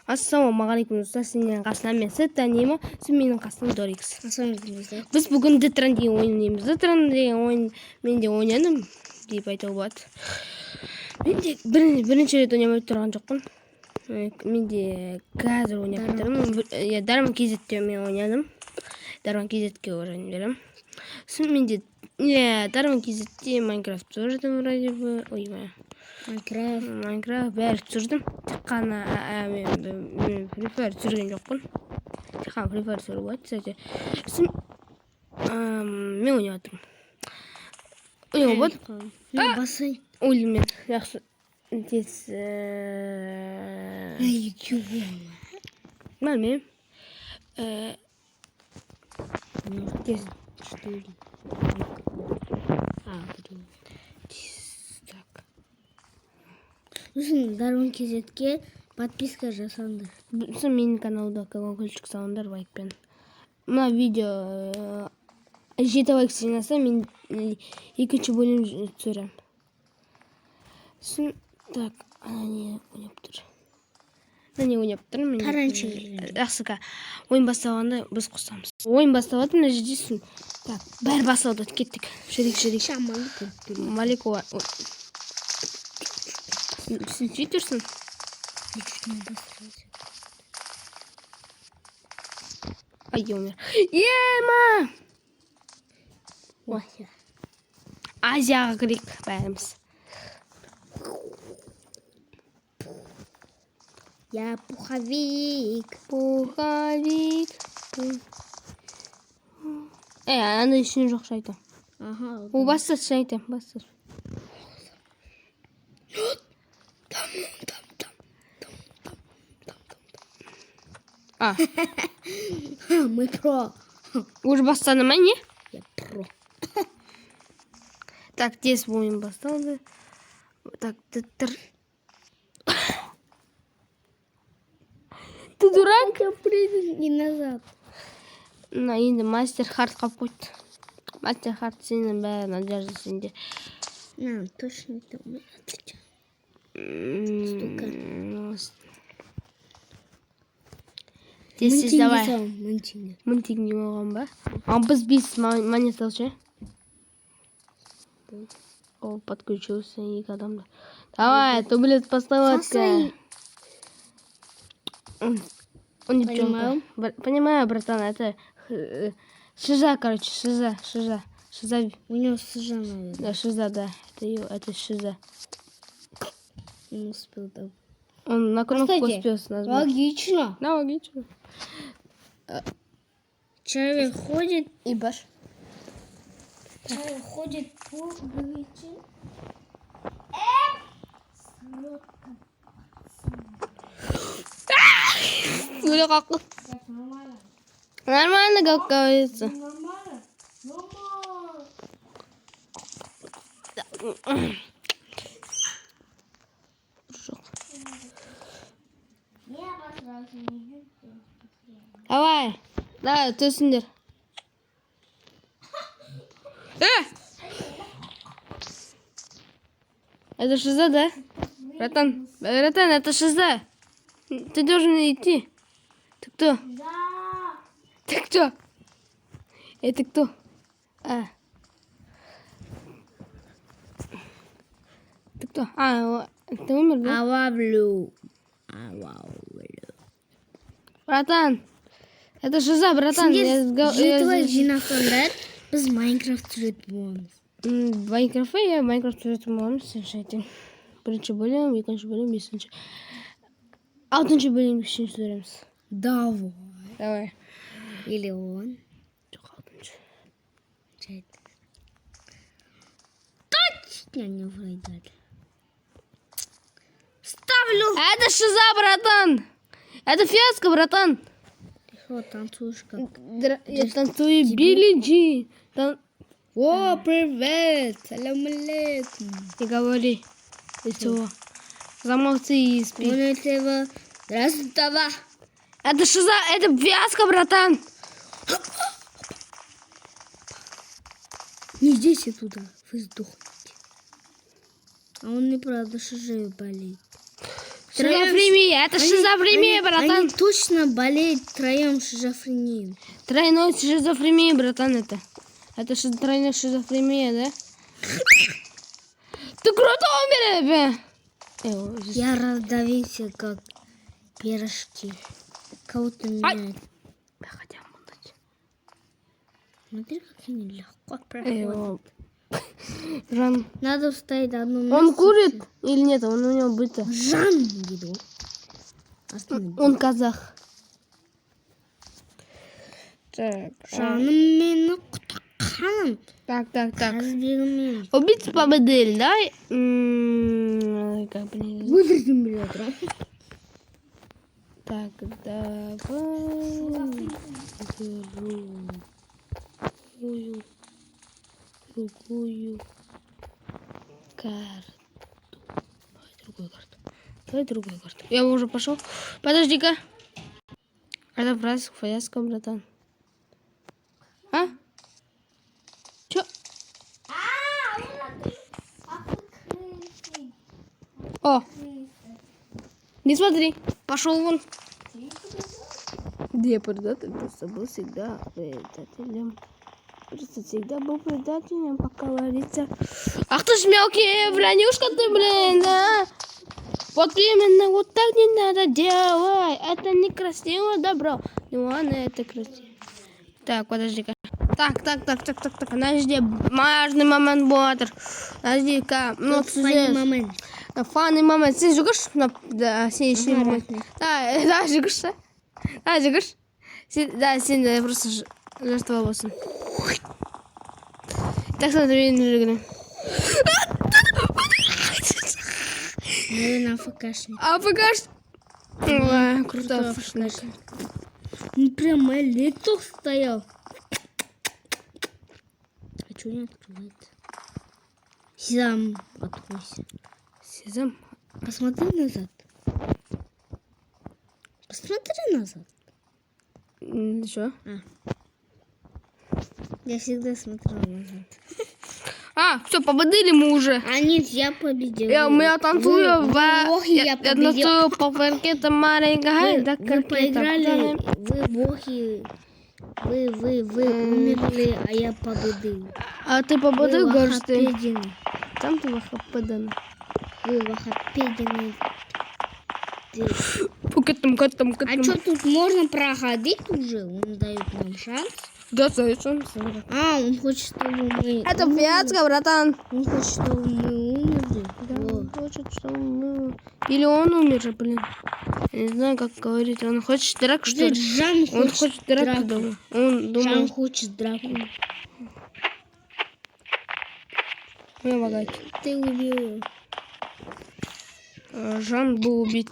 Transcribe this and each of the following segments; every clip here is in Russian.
Ассалаумағалейкум достар, сенің қасынан мен Сеттанима, сен менің қасынан Дорикс. Біз бүгін Детран деген ойын ойнаймыз. Детран деген ойын мен де ойнадым деп айтуға болады. Мен де бірінші рет ойнамай тұрған жоқпын. Мен де қазір ойнап тұрмын. Дарман KZ-те мен ойнадым. Дарман KZ-ке ойнадым. Сосын мен де Дарман KZ-те Майнкрафт түсірдім вроде бы. Ой, Майнкрафт бәрі түсірдім. Тек қана мен Free Fire түсірген жоқпын. Тек қана Free Fire түсіріп болады. Сосын мен ойнап отырмын. Ойнап отырмын. Басай. Өлдім мен. Жақсы. Тез. Білмеймін. Тез. Дарман KZ-ке подписка жасаңдар. Сосын менің каналда колокольчик салыңдар лайкпен. Мына видео 7 лайк жинаса мен екінші бөлім түсіремін. Сосын так, не ойнап тұр. Не ойнап тұр? Таранчы. Жақсы, ойын басталғанда біз қосамыз. Ойын басталады, мына жерде сосын. Так, бәрі басталды, кеттік. Жүрек. Малико. Сен сөйтерсің? Ай, өмір. Ема! Азияға кірек бәріміз. Я пуховик. Анда ішіне жоқ шайтан. О, бастыр шайтан, бастыр. Мы про. Уже бастады ма, не? Я про. Так, тез ойын басталды. Так, ты дурак? Я приду и назад. Енді мастер хард қап қойды. Мастер хард сенің бәрі надежда сенде. Точно это у меня отвечаю. Тез давай. Мың теңге болған ба? Біз 5 монета алшы. О, подключился екі адамда. Давай, тублет поставаться. Понимаю, братан, это шиза, короче, шиза. У него шиза, наверное. Да, шиза, да. Это шиза. Он успел, да. Он на кнопку успел назвать. Логично. Да, логично. Человек ходит и баш. Человек ходит по улице. Уля как? Нормально, как говорится. Давай. Да, төсіңдер. Это шиза, да? Братан, это шиза. Ты должен идти. Ты кто? Да. Ты кто? Это кто? Ты кто? Ты умер, да? Алавлю. Братан, это шиза, братан. Жеті жинақтандар, біз Майнкрафт түсіретін боламыз. Майнкрафт түсіретін боламыз, сен шайтан. Бірінші бөлім, екінші бөлім, бесінші. 6-шы бөлім үшін түсіреміз. Давай. Или он. Жоқ, 6-шы. Жайды. Точно не выйдет. Ставлю. Это шиза, братан. Это фиаско, братан. Ты что, танцуешь как? Я танцую Билли Джи. О, привет. Салам алейкум. Не говори. Все. Замолчи и спи. Здравствуй. Это шиза, это фиаско, братан. Не здесь и туда. Вы сдохнете. А он неправда болеет. Шизофрения, это шизофрения, братан. Они точно болеют втроем шизофренией. Тройной шизофрения, братан, это. Это тройная шизофрения, да? Ты круто умер, Я раздавился, как пирожки. Кого-то меняет. Хотя мудать. Смотри, как они легко проходят. Жан. Надо вставить одну место. Он курит или нет? Он у него быто. Жан, еду. Он казах. Так. Жаным құтақаным. Так. Разбегумен. Убить победили, да? Как бы не знаю. Выдержим, блядь. Так, давай. Другую карту. Давай другую карту. Я уже пошел. Подожди-ка. Это фразка, братан. А? Чё? О! Не смотри. Пошел вон. Где предатель? Просто был всегда предателем. Просто всегда был предателем, пока говорится. Ах ты ж мелкий вранюшка ты, блин, да? Вот именно вот так не надо делать. Это некрасиво, добро. Ну ладно, это красиво. Так, подожди-ка. Так. Подожди, важный момент будет. Подожди-ка. Ну, момент. Фанный момент. Сен жүгіш? Да, сен еще момент. Да, жүгіш. Да, жүгіш. Да, сен просто жертва болсын. Так, смотри, не жүгірем. Наверное, АФКшник. АФКш? Ой, крутой АФКшник. Ну, прямо лицо стоял. А что не открывается? Сезам, откройся. Сезам? Посмотри назад. Посмотри назад. Что? Я всегда смотрю назад. Все, победили мы уже. А нет, я победил. Я танцую я танцую по паркету маленькая. Вы проиграли, вы бохи. Вы умерли, а я победил. А ты победил, говоришь ты? Вахапедины. Там ты вахапедан. Вы вахапедины. Котом. А что, тут можно проходить уже? Он дает нам шанс. Да, совершенно. Он хочет, чтобы мы... Это фиаско, братан. Он хочет, чтобы мы умерли. Да, он хочет, чтобы мы... Или он умер же, блин. Я не знаю, как говорить. Он хочет драку, что ли? Жан Он хочет драку дома. Он думал... Жан хочет драку. Меня лагать. Ты убил его. Жан был убит.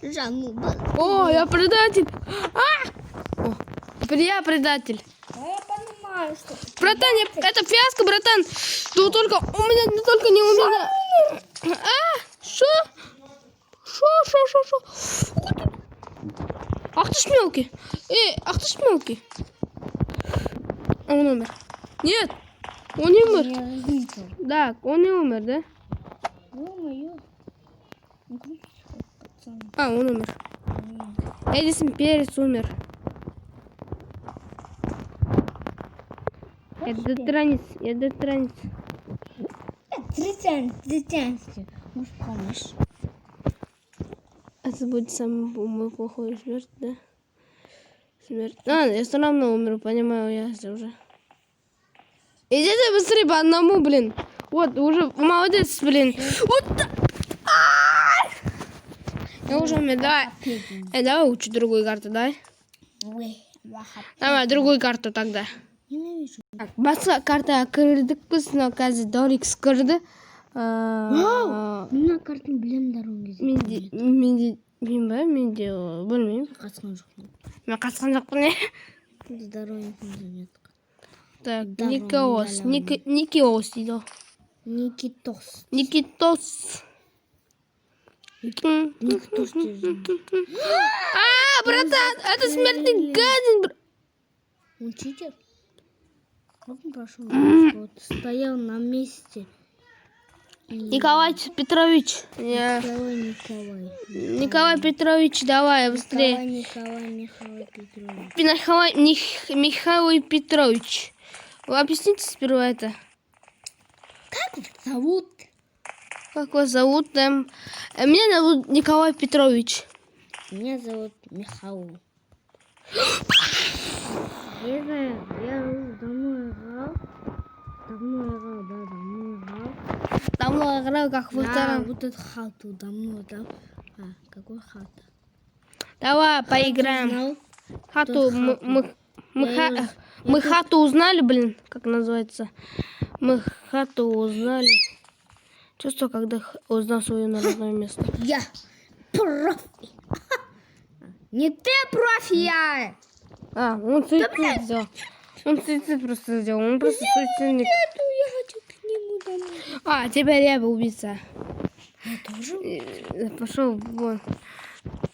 Жан убил. О, я предатель. О, теперь я предатель. Я понимаю, что... Братан, это фиаско, братан. Но только у меня, не только не у меня. Что? Ах ты ж мелкий. Ах ты ж мелкий. Он умер. Нет, он не умер. Я видел. Да, он не умер, да? Ё-моё. Он умер. Эдисон Перец умер. Я детранец. Тритянский. Может, помощь. Это будет самый плохой смерть, да? Смерть. Я все равно умер, понимаю, я уже. Идите быстрее по одному, блин. Вот, уже молодец, блин. Вот так. Я уже умер, давай. Давай учу другую карту, давай. Давай, другую карту тогда. Ненавижу. Так, басқа карта кірдік біз, но қазір Дорикс кірді. Мына картаны білем дороги. Менде білмеймін. Қатысқан жоқпын. Мен қатысқан жоқпын. Здоровье нет. Так, Никиос дейді ғой. Никитос. Никитос. Никитос. Братан, это смертный гадин. Он читер? Как он прошел? Стоял на месте. Николай Петрович. Николай Петрович, давай быстрее. Николай Петрович. Михаил Петрович. Вы объясните сперва это. Как вас зовут? Как вас зовут? Меня зовут Николай Петрович. Меня зовут Михаил. Я знаю, я давно играл. Давно играл, как во втором. Вот эту хату давно, да? Какой хата? Давай поиграем. Знал? Хату. Мы хату узнали, блин, как называется. Мы хату узнали. Чувство, когда узнал свое народное место. Я профи. Не ты профи, я. Он суицид сделал. Он суицид просто сделал. Он просто суицидник. Нету, я хочу к нему домой. Теперь я убийца. Я тоже? Пошел вон.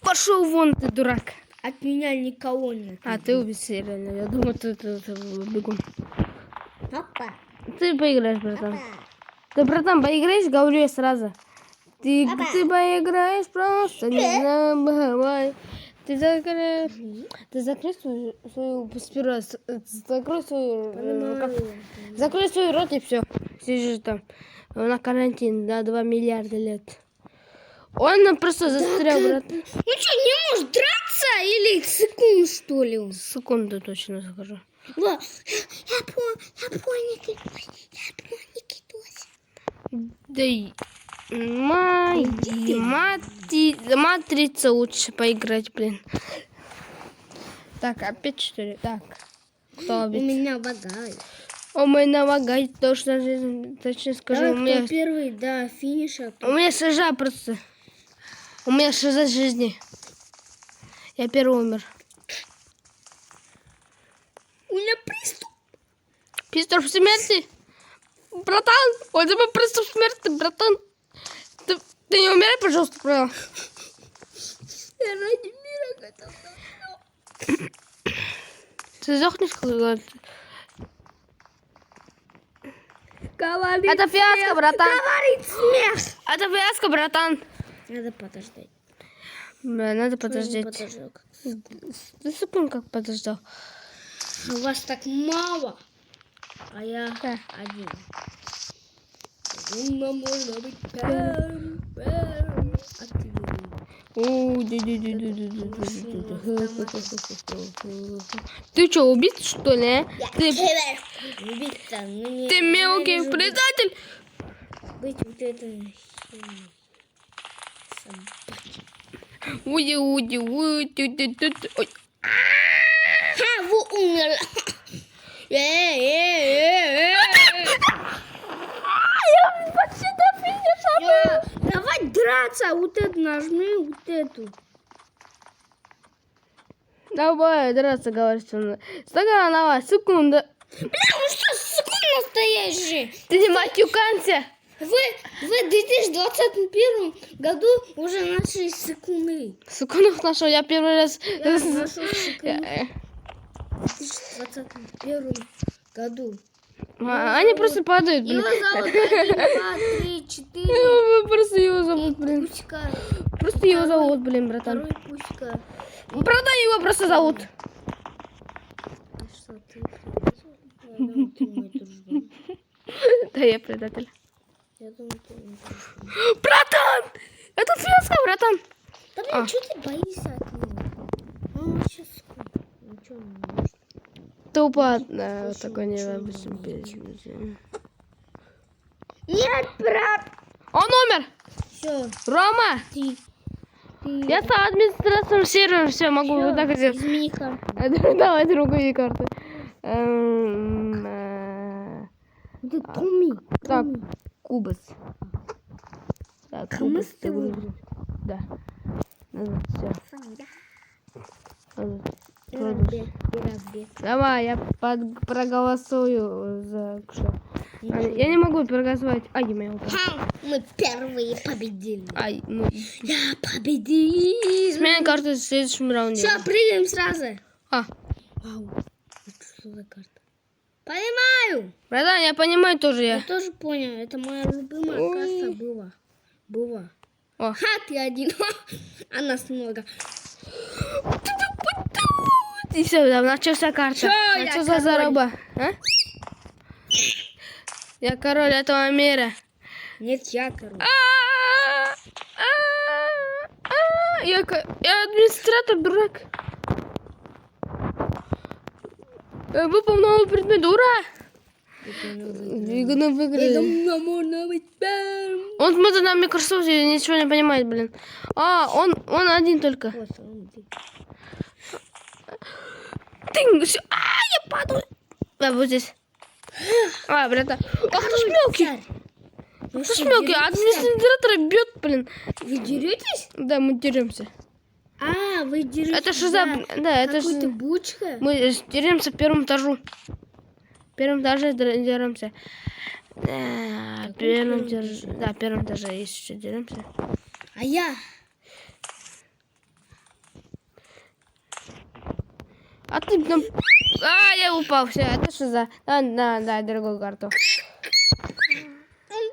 Пошел вон, ты дурак. От меня никого нет. Ты убийца, реально. Я думаю, ты бегун. Папа. Ты поиграешь, братан. Ты, братан, поиграешь, говорю я сразу. Ты поиграешь, просто не забывай. Ты закрой свою сперва, закрой свой рот и все. Сидишь там на карантине, 2 миллиарда лет. Он просто застрял, брат. Ну что, не можешь драться или секунду, что ли? Он? Секунду точно скажу. Я понял, Никитос. Да матрица лучше поиграть, блин. Так, опять что ли? Так. Кто У опять? меня лагает. У меня лагает, точно скажу. Давай, У меня... кто первый до финиша. У меня шажа просто. У меня шажа жизни. Я первый умер. У меня приступ. Приступ смерти? Братан, у тебя приступ смерти, братан. Ты не умирай, пожалуйста, правильно? Я ради мира готов. Ты сдохнешь когда-то? Говорит Это фиаско, смех. братан. Говорит смех. Это фиаско, братан. Надо подождать. Да, надо подождать. Подожду. Ты секунд как подождал. У вас так мало, а я один. Думаю, можно быть первым. Ты что, убит, что ли? Ты Ты мелкий предатель. Быть вот это. Ой. Вы умерли. Почти до финиша. Давай драться. Вот это нажми, вот эту. Давай, драться, говорит он. Стакан, давай, секунда. Бля, ну что, секунду настоящие. Ты не матюканься. Вы в 2021 году уже нашли секунды. Секундов нашел, я первый раз. Я нашел секунды. В 2021 году. Они просто падают, блин. Его зовут 1, 2, 3, 4. Просто его зовут, блин. Пуська. Просто его зовут, блин, братан. Второй Пуська. Братан, его просто зовут. А что, ты предатель? Я думаю, ты мой дружбан. Да, я предатель. Я думаю, ты мой дружбан. Братан! Это фиаско, братан. Да блин, что ты боишься от него? Он вообще скоро. Ничего не может. Тупо, да, такой необычный песня. Нет, брат! Он умер! Все, Рома! ты. Я стал администратором сервера, все, могу вот так сделать. Измени карту. Давай другую карту. Это Томи. Так, Кубас. Так, Кубас. Да. Все. Давай, я проголосую за что. Я не могу проголосовать. Мы первые победили. Я победил. Сменяй карту в следующем раунде. Все, прыгаем сразу. А. Вау. Это что за карта? Понимаю. Братан, я понимаю тоже Я я. тоже понял. Это моя любимая касса была. О. Ха, ты один. А нас много. И все, да, начался карта. Чё, я Начался король? заруба. А? Я король этого мира. Нет, я король. Я администратор, дурак. Выпал новый предмет, ура! Двигано выиграли. Он смотрит на Microsoft и ничего не понимает, блин. Он один только. Вот он. Тынь, всё. Я падаю. Вот здесь. Братан. Ах ты ж мелкий. Ну Ты ж мелкий. Администратора бьет, блин. Вы деретесь? Да, мы деремся. А, вы деретесь. Это что за... Да, это какой-то же... бучка? Мы деремся в первом этаже. В первом этаже деремся. В первом этаже. Да, в первом этаже есть еще деремся. А я? А ты там... я упал, все, это что за... Да, другую карту. Он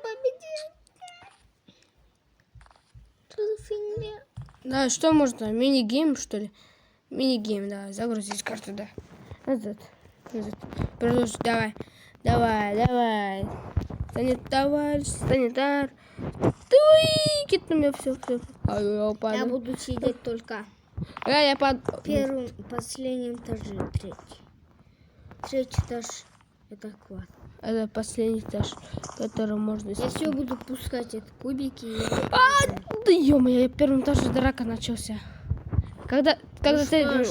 победил. Что за фигня? Да, что можно? Мини-гейм, что ли? Мини-гейм, да, загрузить карту, да. Назад. Продолжить, давай. Санитар. Твик, у меня все. Я упаду. Я буду сидеть только Я в первом, последнем этаже, третий этаж. Это класс. Это последний этаж, который можно... Я все буду пускать это кубики. Да ё-моё, я в первом этаже драка начался. Когда ты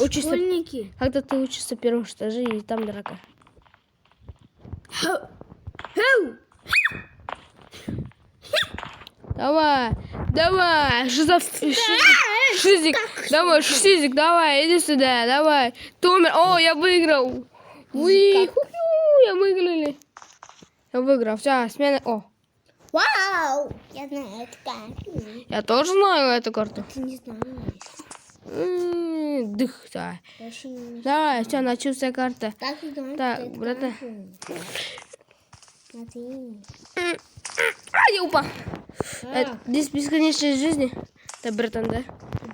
учишься... Школьники? Когда ты учишься в первом этаже, и там драка. Давай, шизик, давай, иди сюда, давай. Ты умер, я выиграл. Я выиграли. Я выиграл, все, смена, Вау! Я знаю эту карту. Я тоже знаю эту карту. Ты не знаешь. Дых, да. Я еще не Давай, все, начался карта. Так, Так, братан. Смотри. Я упал. Здесь бесконечность жизни. Да, братан, да?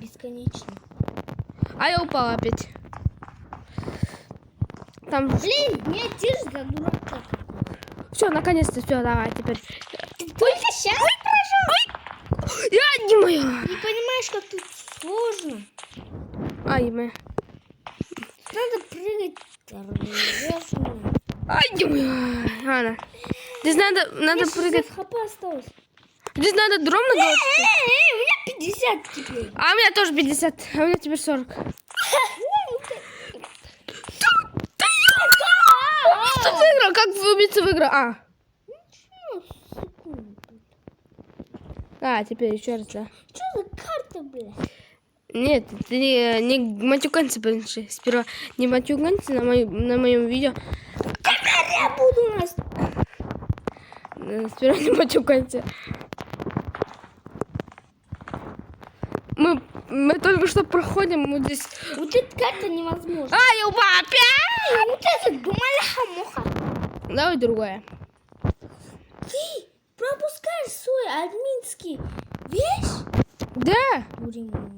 Бесконечно. Я упал опять. Там... Блин, меня держишь за дурака. Все, наконец-то, все, давай, теперь. Ты только сейчас прошел? Я не моя. Не понимаешь, как тут сложно. Моя. Надо прыгать. Не моя. Ладно. Здесь надо прыгать. ХП осталось. Здесь надо дром наголосить. У меня 50 теперь. А у меня тоже 50. А у меня теперь 40. Что выиграл? Как убийца выиграл? Теперь еще раз, да. Что за карта, блядь? Нет, ты не матюканься, блин, сперва не матюканься на моем видео. Теперь я буду у нас. Сперва не матюканься. Мы только что проходим вот здесь. Вот эта карта невозможно. Я упал опять! Вот это думаля-хамуха. Давай другое. Ты пропускаешь свой админский вещь? Да. Дуремон.